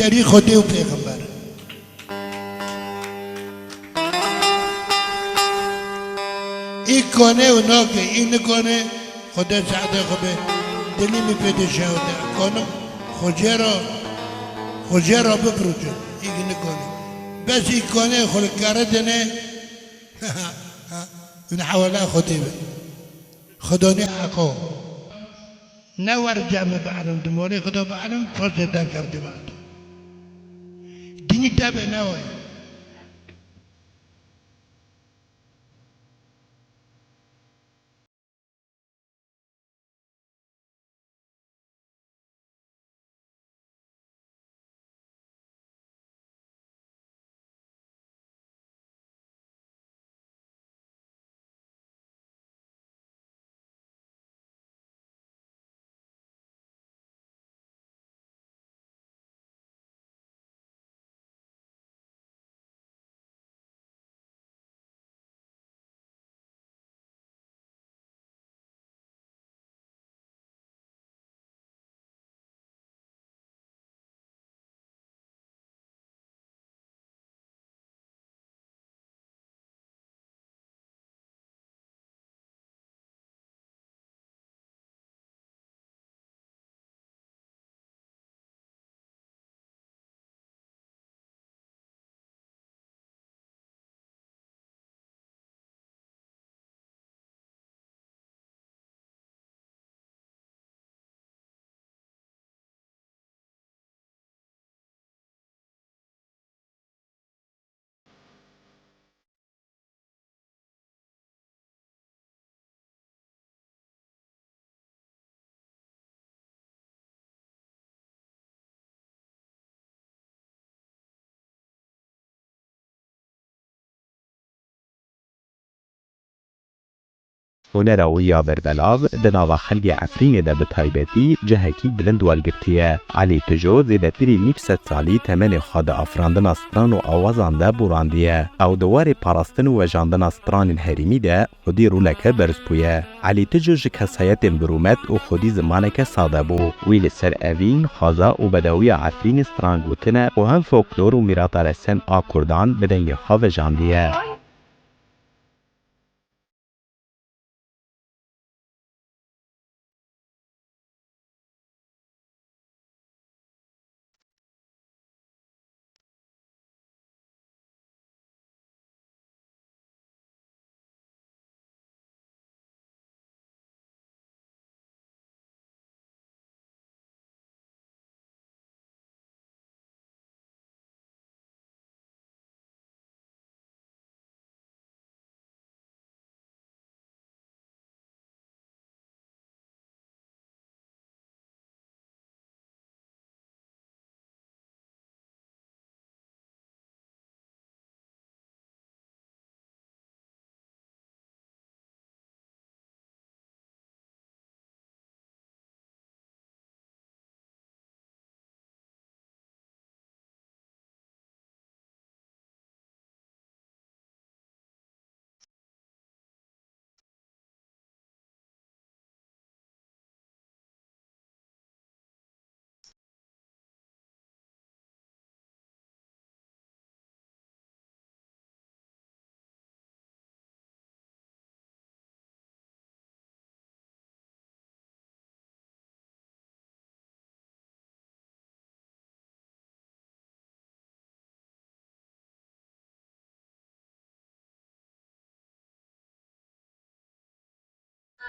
بری خودی و پیغمبر این کنه و ناکه این نکنه خدا سعده خوبه دلی می پیده شهوده کنم خوجه را بپروچه این نکنه بس این کنه خلقاره دنه من حوالا خودی به خدا نی حقا نور جمع بعلم دموری خدا بعلم فرصه در کرده بعد دینی تبه نوای هنر و یاور بلاو دناوا خلقی عفرین ده بتایبتی جهکی بلند والگرتیه. علی تجو زیدتری 900 سالی تمن خاد افراندن استران و آوازان ده براندیه. او دوار پاراستن و جاندن استران الهریمی ده خودی رولک برزپویه. علی تجو جکسایت برومت و خودی زمانک ساده بو. ویل سر اوین خازا و بدوی عفرین استران گوتنه و هم فولکلور و میراتا رسن آکردان بدنگ خاو جاندیه.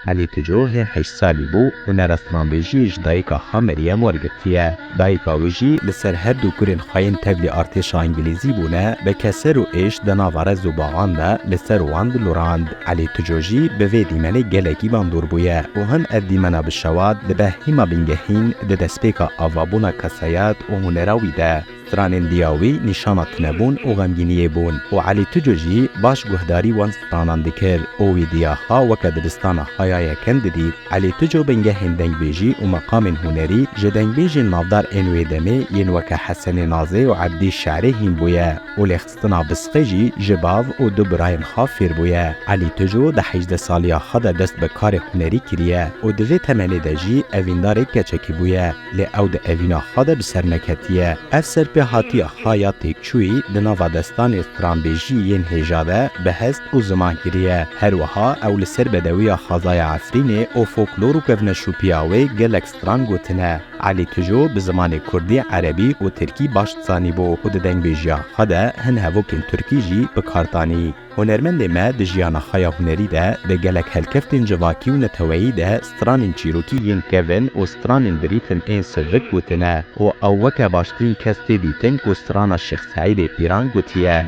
علی تجو 8 سالی بو و نرستمان بیجیش دایکا ها مریم ورگتیه. دایکا ویجی لسر هر دو کرن خواین تبلی ارتش انگلیزی بونه به کسر و ایش دناوار زوباغان ده لسر واند لوراند. علی تجو جی به وی دیمنه گلکی باندور بویه و هم ادیمنه بشواد ده به هیما بینگهین ده دسپیکا آوابونا کسایات و هنراوی ده. استران دیاوی نشانات نبون و غمگینیه بون و علی تجو جی باش گهداری وان سترانان دکر او ویدیاها و کدرستان خایای کند دید علی تجو بنگه هندنگ بیجی و مقام هنری جدنگ بیجی نافدار انوی دمه ین وکه حسن نازه و عبدی شعری هین بویا و لخستنا بسخجی جباو و دو براین خافیر بویا علی تجو ده 18 سالیا خدا دست به کار هنری کریه و دوی تمنی ده جی اویندار کچکی بویا لی او ده اوینا خدا بسر نکتیه افسر به حاتی خایا تکچوی ده ناوا دستان استران بیجی ین هجاده به هست و زمان کریه هر وها او لسر بدوی خازای عفرینه و فولکلور و کفنشوپیاوی گلک ستران گوتنه علی تجو به زمان کردی عربی و ترکی باش تسانی بو و ده دنگ بیجیا خدا هن هفوکن ترکی جی بکارتانی هنرمند ما ده جیانا خایا هنری ده گلک هلکفتن جواکی و نتوایی ده سترانین چیروکی ین کون و سترانین بریتن این سرک گوتنه و اوکه باشترین کستی دیتن که سترانا شیخ سعید پیران گوتیه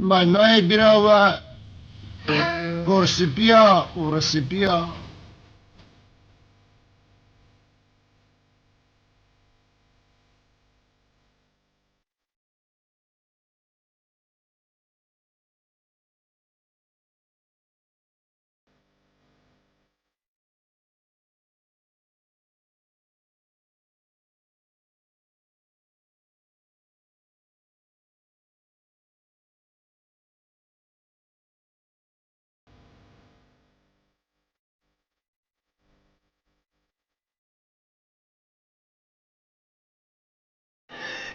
معنای براوه ورسپیا ورسپیا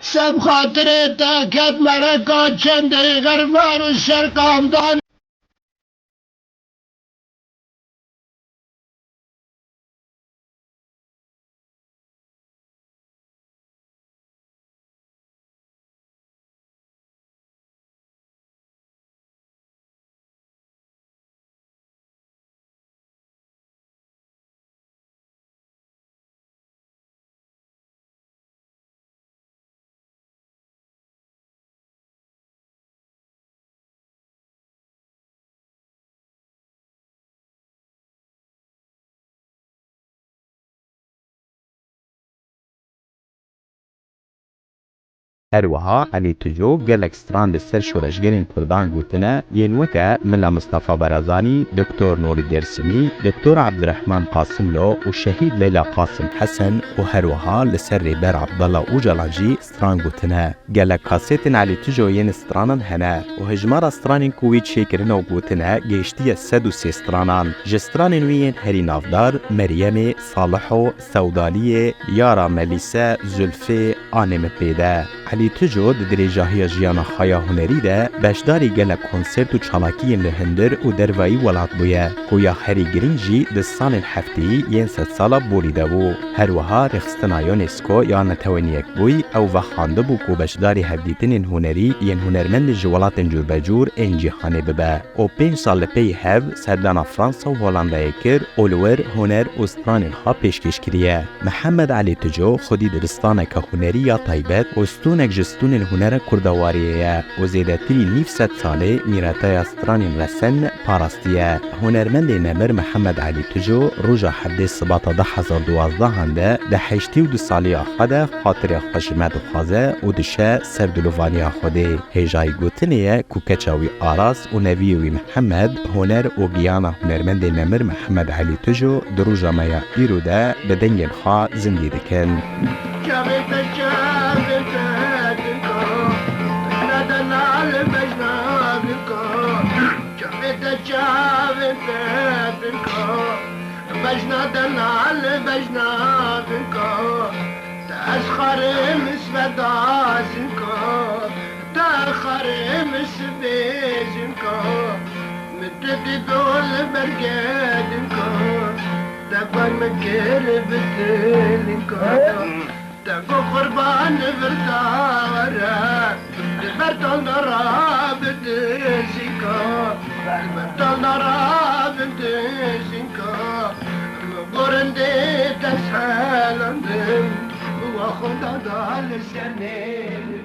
سب خاطر تاکت مرکا چند غربار و شرقامدان هروها علی تجو گلک ستران لسر شورشگرین کردان گوتنه ین وکه ملا مصطفى برازانی دکتور نوری درسمی دکتور عبدالرحمن قاسم لو و شهید لیلا قاسم حسن و هروها لسر ریبر عبدالله او جلانجی ستران گوتنه گلک کاسیتن علی تجو ین سترانن هنه و هجمار سترانین کویت شکرن و گوتنه گیشتی 103 سترانان جسترانین وین هری نافدار مریم صالحو سودالیه یارا ملیسه زلفه آنم پیده علی تجو د درجاهی جیانا خایا هنری ده بشداری گله کنسرت و چالاکی لهندر و دروایی ولات بویه کویا هری گرینجی د سال هفتی ین ست سالا بولیده بو هر وها رخصتنا یونسکو یا نتوانیک بوی او وخانده بو کو بشداری هفدیتن هنری ین هنرمند جوالات جور بجور این جهانی ببه او 5 سال پی هف سردان فرانسا و هولنده کر اولور هنر استران ها پیشکش کریه محمد علی تجو خودی درستانه که هنری یا طیبت و استونک جستون هنر کردواریه و زیدتری 900 ساله میراتای استران رسن پاراستیه هنرمند نمر محمد علی تجو روژا حد سبات 2012 هنده ده 82 سالی آخده خاطر خوشمت و خوازه و دشه سردلوانی آخده هجای گوتنیه کوکچاوی آراس و نویوی محمد هنر و گیانا هنرمند نمر محمد علی تجو در روژا میا ایرو ده به دنگن خواه زندگی دکن بجنادنا على بجنادنكو تأسخر مسفدازنكو تأخر مسبيزنكو متدي دول برقادنكو تبان مكير بتلنكو تقو قربان برتاورا البرتال نرا بدشيكا البرتال نرا بدشيكا قرندي تسحل عندهم وخد على السنين